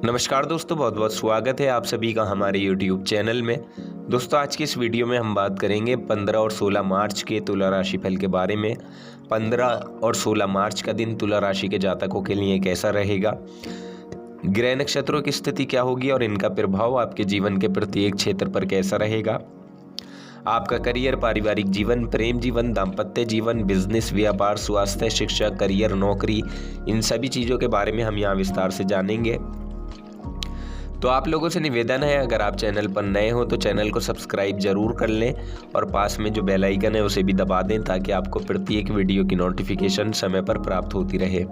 नमस्कार दोस्तों, बहुत बहुत स्वागत है आप सभी का हमारे YouTube चैनल में। दोस्तों, आज की इस वीडियो में हम बात करेंगे 15 और 16 मार्च के तुला राशि फल के बारे में। 15 और 16 मार्च का दिन तुला राशि के जातकों के लिए कैसा रहेगा, ग्रह नक्षत्रों की स्थिति क्या होगी और इनका प्रभाव आपके जीवन के प्रत्येक क्षेत्र पर कैसा रहेगा। आपका करियर, पारिवारिक जीवन, प्रेम जीवन, दाम्पत्य जीवन, बिजनेस, व्यापार, स्वास्थ्य, शिक्षा, करियर, नौकरी, इन सभी चीज़ों के बारे में हम यहाँ विस्तार से जानेंगे। तो आप लोगों से निवेदन है, अगर आप चैनल पर नए हो तो चैनल को सब्सक्राइब जरूर कर लें और पास में जो बेल आइकन है उसे भी दबा दें ताकि आपको प्रत्येक वीडियो की नोटिफिकेशन समय पर प्राप्त होती रहे।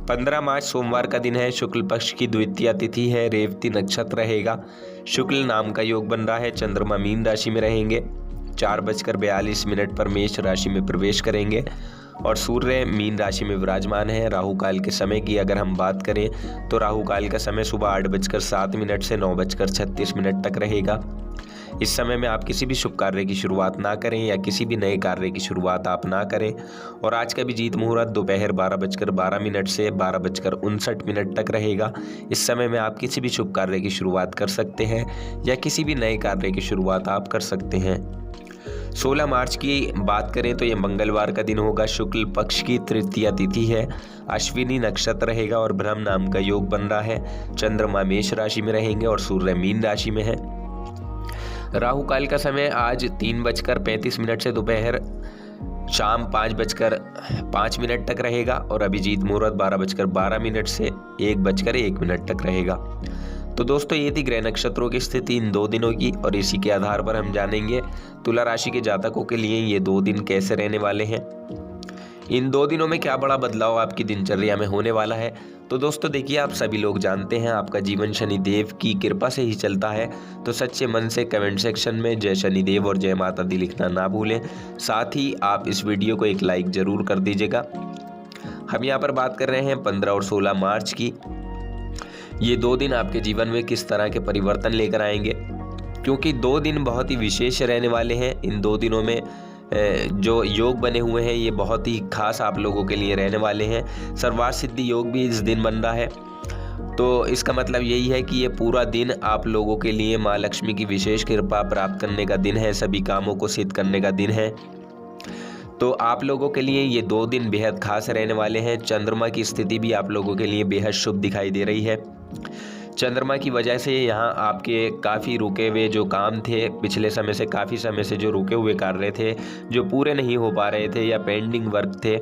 15 मार्च सोमवार का दिन है। शुक्ल पक्ष की द्वितीया तिथि है। रेवती नक्षत्र रहेगा। शुक्ल नाम का योग बन रहा है। चंद्रमा मीन राशि में रहेंगे। 4:42 पर मेष राशि में प्रवेश करेंगे और सूर्य मीन राशि में विराजमान है। राहु काल के समय की अगर हम बात करें तो राहु काल का समय सुबह 8:07 से 9:36 तक रहेगा। इस समय में आप किसी भी शुभ कार्य की शुरुआत ना करें या किसी भी नए कार्य की शुरुआत आप ना करें। और आज का भी जीत मुहूर्त दोपहर 12:12 से 12:59 तक रहेगा। इस समय में आप किसी भी शुभ कार्य की शुरुआत कर सकते हैं या किसी भी नए कार्य की शुरुआत आप कर सकते हैं। 16 मार्च की बात करें तो यह मंगलवार का दिन होगा। शुक्ल पक्ष की तृतीया तिथि है। अश्विनी नक्षत्र रहेगा और ब्रह्म नाम का योग बन रहा है। चंद्रमा मेष राशि में रहेंगे और सूर्य मीन राशि में है। राहु काल का समय आज 3:35 से दोपहर शाम 5:05 तक रहेगा और अभिजीत मुहूर्त 12:12 से 1:01 तक रहेगा। तो दोस्तों, ये थी ग्रह नक्षत्रों की स्थिति इन 2 दिनों की और इसी के आधार पर हम जानेंगे तुला राशि के जातकों के लिए ये 2 दिन कैसे रहने वाले हैं। इन 2 दिनों में क्या बड़ा बदलाव आपकी दिनचर्या में होने वाला है। तो दोस्तों देखिए, आप सभी लोग जानते हैं आपका जीवन शनिदेव की कृपा से ही चलता है। तो सच्चे मन से कमेंट सेक्शन में जय शनिदेव और जय माता दी लिखना ना भूलें। साथ ही आप इस वीडियो को एक लाइक जरूर कर दीजिएगा। हम यहाँ पर बात कर रहे हैं 15 और 16 मार्च की। ये 2 दिन आपके जीवन में किस तरह के परिवर्तन लेकर आएंगे, क्योंकि 2 दिन बहुत ही विशेष रहने वाले हैं। इन 2 दिनों में जो योग बने हुए हैं ये बहुत ही खास आप लोगों के लिए रहने वाले हैं। सर्वार्थ सिद्धि योग भी इस दिन बन रहा है। तो इसका मतलब यही है कि ये पूरा दिन आप लोगों के लिए माँ लक्ष्मी की विशेष कृपा प्राप्त करने का दिन है। सभी कामों को सिद्ध करने का दिन है। तो आप लोगों के लिए ये 2 दिन बेहद खास रहने वाले हैं। चंद्रमा की स्थिति भी आप लोगों के लिए बेहद शुभ दिखाई दे रही है। चंद्रमा की वजह से यहाँ आपके काफ़ी रुके हुए जो काम थे, पिछले समय से काफ़ी समय से जो रुके हुए कार्य थे, जो पूरे नहीं हो पा रहे थे या पेंडिंग वर्क थे,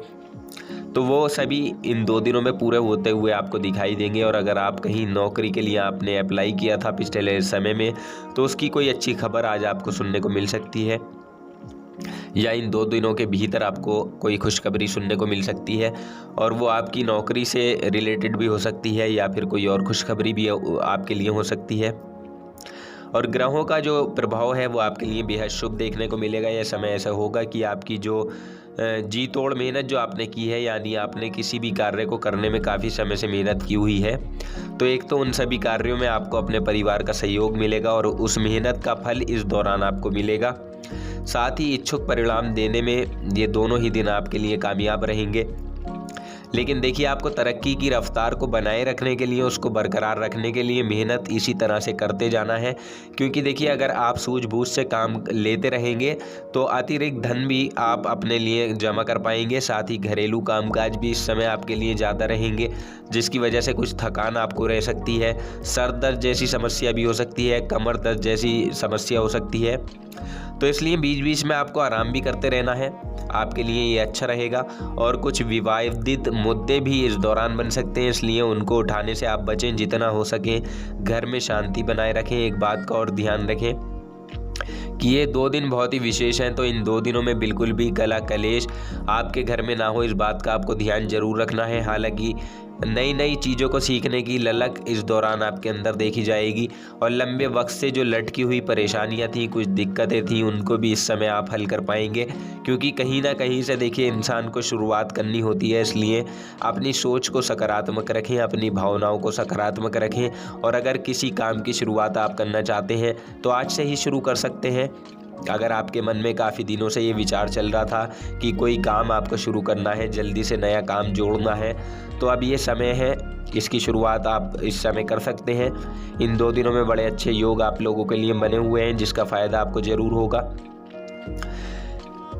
तो वो सभी इन 2 दिनों में पूरे होते हुए आपको दिखाई देंगे। और अगर आप कहीं नौकरी के लिए आपने अप्लाई किया था पिछले समय में, तो उसकी कोई अच्छी खबर आज आपको सुनने को मिल सकती है या इन 2 दिनों के भीतर आपको कोई खुशखबरी सुनने को मिल सकती है। और वो आपकी नौकरी से रिलेटेड भी हो सकती है या फिर कोई और खुशखबरी भी आपके लिए हो सकती है। और ग्रहों का जो प्रभाव है वो आपके लिए बेहद शुभ देखने को मिलेगा। यह समय ऐसा होगा कि आपकी जो जी तोड़ मेहनत जो आपने की है, यानी आपने किसी भी कार्य को करने में काफ़ी समय से मेहनत की हुई है, तो एक तो उन सभी कार्यों में आपको अपने परिवार का सहयोग मिलेगा और उस मेहनत का फल इस दौरान आपको मिलेगा। साथ ही इच्छुक परिणाम देने में ये दोनों ही दिन आपके लिए कामयाब रहेंगे। लेकिन देखिए, आपको तरक्की की रफ्तार को बनाए रखने के लिए, उसको बरकरार रखने के लिए मेहनत इसी तरह से करते जाना है। क्योंकि देखिए, अगर आप सूझबूझ से काम लेते रहेंगे तो अतिरिक्त धन भी आप अपने लिए जमा कर पाएंगे। साथ ही घरेलू कामकाज भी इस समय आपके लिए ज़्यादा रहेंगे, जिसकी वजह से कुछ थकान आपको रह सकती है। सर दर्द जैसी समस्या भी हो सकती है, कमर दर्द जैसी समस्या हो सकती है। तो इसलिए बीच बीच में आपको आराम भी करते रहना है, आपके लिए ये अच्छा रहेगा। और कुछ विवादित मुद्दे भी इस दौरान बन सकते हैं, इसलिए उनको उठाने से आप बचें जितना हो सके। घर में शांति बनाए रखें। एक बात का और ध्यान रखें कि ये 2 दिन बहुत ही विशेष हैं। तो इन 2 दिनों में बिल्कुल भी कलह कलेश आपके घर में ना हो, इस बात का आपको ध्यान जरूर रखना है। हालांकि नई नई चीज़ों को सीखने की ललक इस दौरान आपके अंदर देखी जाएगी और लंबे वक्त से जो लटकी हुई परेशानियां थी, कुछ दिक्कतें थी, उनको भी इस समय आप हल कर पाएंगे। क्योंकि कहीं ना कहीं से देखिए, इंसान को शुरुआत करनी होती है, इसलिए अपनी सोच को सकारात्मक रखें, अपनी भावनाओं को सकारात्मक रखें। और अगर किसी काम की शुरुआत आप करना चाहते हैं तो आज से ही शुरू कर सकते हैं। अगर आपके मन में काफ़ी दिनों से ये विचार चल रहा था कि कोई काम आपको शुरू करना है, जल्दी से नया काम जोड़ना है, तो अब ये समय है, इसकी शुरुआत आप इस समय कर सकते हैं। इन 2 दिनों में बड़े अच्छे योग आप लोगों के लिए बने हुए हैं, जिसका फ़ायदा आपको ज़रूर होगा।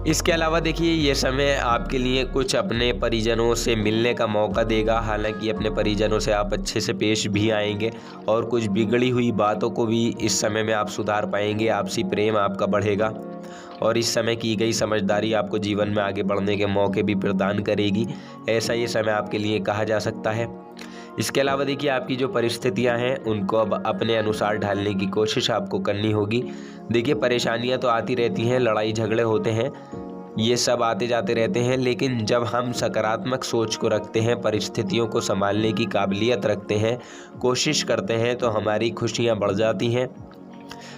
इसके अलावा देखिए, ये समय आपके लिए कुछ अपने परिजनों से मिलने का मौका देगा। हालांकि अपने परिजनों से आप अच्छे से पेश भी आएंगे और कुछ बिगड़ी हुई बातों को भी इस समय में आप सुधार पाएंगे। आपसी प्रेम आपका बढ़ेगा और इस समय की गई समझदारी आपको जीवन में आगे बढ़ने के मौके भी प्रदान करेगी। ऐसा ये समय आपके लिए कहा जा सकता है। इसके अलावा देखिए, आपकी जो परिस्थितियां हैं उनको अब अपने अनुसार ढालने की कोशिश आपको करनी होगी। देखिए, परेशानियां तो आती रहती हैं, लड़ाई झगड़े होते हैं, ये सब आते जाते रहते हैं, लेकिन जब हम सकारात्मक सोच को रखते हैं, परिस्थितियों को संभालने की काबिलियत रखते हैं, कोशिश करते हैं, तो हमारी खुशियां बढ़ जाती हैं,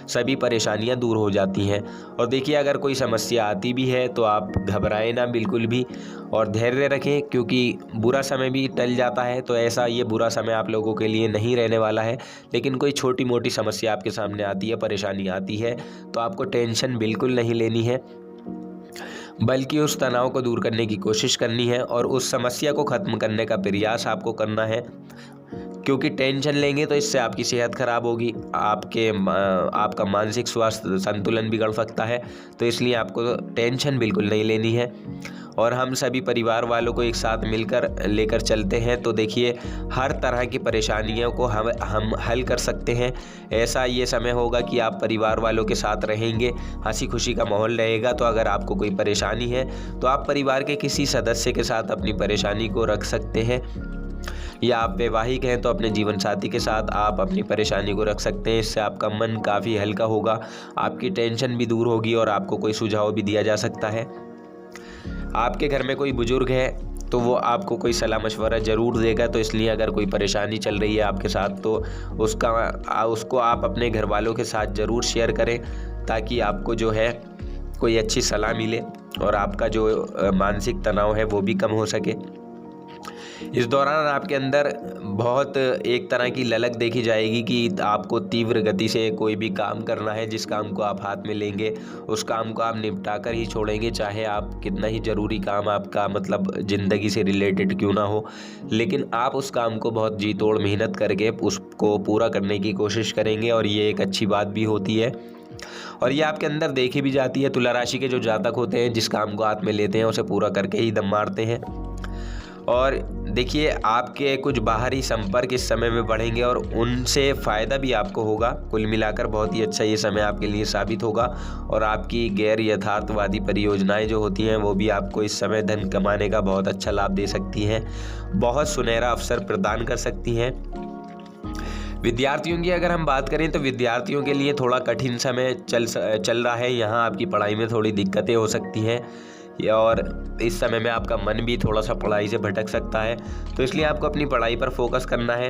सभी परेशानियां दूर हो जाती हैं। और देखिए, अगर कोई समस्या आती भी है तो आप घबराएं ना बिल्कुल भी और धैर्य रखें, क्योंकि बुरा समय भी टल जाता है। तो ऐसा ये बुरा समय आप लोगों के लिए नहीं रहने वाला है। लेकिन कोई छोटी मोटी समस्या आपके सामने आती है, परेशानी आती है, तो आपको टेंशन बिल्कुल नहीं लेनी है, बल्कि उस तनाव को दूर करने की कोशिश करनी है और उस समस्या को ख़त्म करने का प्रयास आपको करना है। क्योंकि टेंशन लेंगे तो इससे आपकी सेहत खराब होगी, आपका मानसिक स्वास्थ्य संतुलन बिगड़ सकता है। तो इसलिए आपको टेंशन बिल्कुल नहीं लेनी है और हम सभी परिवार वालों को एक साथ मिलकर लेकर चलते हैं तो देखिए, हर तरह की परेशानियों को हम हल कर सकते हैं। ऐसा ये समय होगा कि आप परिवार वालों के साथ रहेंगे, हंसी खुशी का माहौल रहेगा। तो अगर आपको कोई परेशानी है तो आप परिवार के किसी सदस्य के साथ अपनी परेशानी को रख सकते हैं, या आप वैवाहिक हैं तो अपने जीवन साथी के साथ आप अपनी परेशानी को रख सकते हैं। इससे आपका मन काफ़ी हल्का होगा, आपकी टेंशन भी दूर होगी और आपको कोई सुझाव भी दिया जा सकता है। आपके घर में कोई बुजुर्ग है तो वो आपको कोई सलाह मशवरा ज़रूर देगा। तो इसलिए अगर कोई परेशानी चल रही है आपके साथ तो उसको आप अपने घर वालों के साथ ज़रूर शेयर करें, ताकि आपको जो है कोई अच्छी सलाह मिले और आपका जो मानसिक तनाव है वो भी कम हो सके। इस दौरान आपके अंदर बहुत एक तरह की ललक देखी जाएगी कि आपको तीव्र गति से कोई भी काम करना है। जिस काम को आप हाथ में लेंगे उस काम को आप निपटा कर ही छोड़ेंगे, चाहे आप कितना ही ज़रूरी काम आपका मतलब ज़िंदगी से रिलेटेड क्यों ना हो, लेकिन आप उस काम को बहुत जी तोड़ मेहनत करके उसको पूरा करने की कोशिश करेंगे और ये एक अच्छी बात भी होती है। और ये आपके अंदर देखी भी जाती है। तुला राशि के जो जातक होते हैं, जिस काम को हाथ में लेते हैं उसे पूरा करके ही दम मारते हैं। और देखिए, आपके कुछ बाहरी संपर्क इस समय में बढ़ेंगे और उनसे फ़ायदा भी आपको होगा। कुल मिलाकर बहुत ही अच्छा ये समय आपके लिए साबित होगा और आपकी गैर यथार्थवादी परियोजनाएं जो होती हैं वो भी आपको इस समय धन कमाने का बहुत अच्छा लाभ दे सकती हैं, बहुत सुनहरा अवसर प्रदान कर सकती हैं। विद्यार्थियों की अगर हम बात करें तो विद्यार्थियों के लिए थोड़ा कठिन समय चल रहा है। यहाँ आपकी पढ़ाई में थोड़ी दिक्कतें हो सकती हैं और इस समय में आपका मन भी थोड़ा सा पढ़ाई से भटक सकता है। तो इसलिए आपको अपनी पढ़ाई पर फोकस करना है।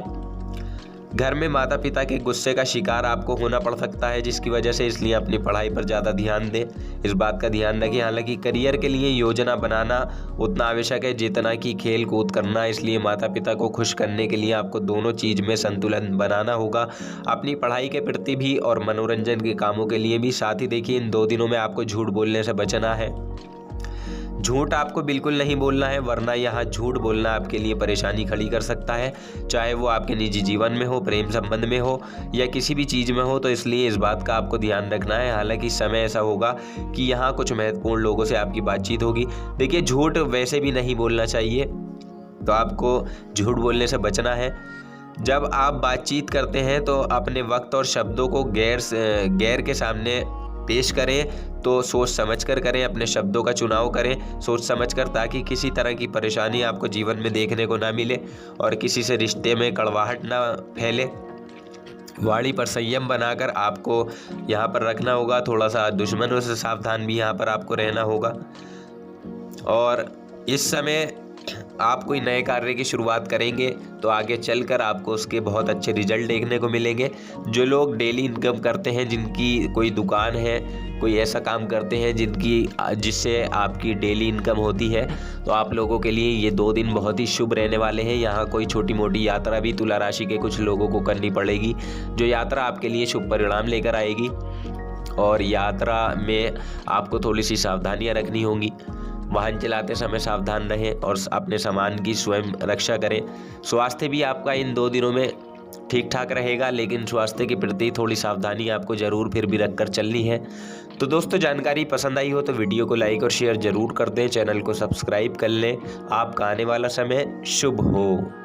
घर में माता पिता के गुस्से का शिकार आपको होना पड़ सकता है, जिसकी वजह से इसलिए अपनी पढ़ाई पर ज़्यादा ध्यान दें, इस बात का ध्यान रखें। हालांकि करियर के लिए योजना बनाना उतना आवश्यक है जितना कि खेल कूद करना। इसलिए माता पिता को खुश करने के लिए आपको दोनों चीज़ में संतुलन बनाना होगा, अपनी पढ़ाई के प्रति भी और मनोरंजन के कामों के लिए भी। साथ ही देखिए, इन 2 दिनों में आपको झूठ बोलने से बचना है। झूठ आपको बिल्कुल नहीं बोलना है, वरना यहाँ झूठ बोलना आपके लिए परेशानी खड़ी कर सकता है, चाहे वो आपके निजी जीवन में हो, प्रेम संबंध में हो या किसी भी चीज़ में हो। तो इसलिए इस बात का आपको ध्यान रखना है। हालांकि समय ऐसा होगा कि यहाँ कुछ महत्वपूर्ण लोगों से आपकी बातचीत होगी। देखिए, झूठ वैसे भी नहीं बोलना चाहिए, तो आपको झूठ बोलने से बचना है। जब आप बातचीत करते हैं तो अपने वक्त और शब्दों को गैर के सामने पेश करें तो सोच समझ कर करें, अपने शब्दों का चुनाव करें सोच समझ कर, ताकि किसी तरह की परेशानी आपको जीवन में देखने को ना मिले और किसी से रिश्ते में कड़वाहट ना फैले। वाणी पर संयम बनाकर आपको यहाँ पर रखना होगा। थोड़ा सा दुश्मनों से सावधान भी यहाँ पर आपको रहना होगा। और इस समय आप कोई नए कार्य की शुरुआत करेंगे तो आगे चलकर आपको उसके बहुत अच्छे रिजल्ट देखने को मिलेंगे। जो लोग डेली इनकम करते हैं, जिनकी कोई दुकान है, कोई ऐसा काम करते हैं जिससे आपकी डेली इनकम होती है, तो आप लोगों के लिए ये 2 दिन बहुत ही शुभ रहने वाले हैं। यहाँ कोई छोटी मोटी यात्रा भी तुला राशि के कुछ लोगों को करनी पड़ेगी, जो यात्रा आपके लिए शुभ परिणाम लेकर आएगी। और यात्रा में आपको थोड़ी सी सावधानियां रखनी होंगी। वाहन चलाते समय सावधान रहें और अपने सामान की स्वयं रक्षा करें। स्वास्थ्य भी आपका इन 2 दिनों में ठीक ठाक रहेगा, लेकिन स्वास्थ्य के प्रति थोड़ी सावधानी आपको ज़रूर फिर भी रखकर चलनी है। तो दोस्तों, जानकारी पसंद आई हो तो वीडियो को लाइक और शेयर ज़रूर कर दें, चैनल को सब्सक्राइब कर लें। आपका आने वाला समय शुभ हो।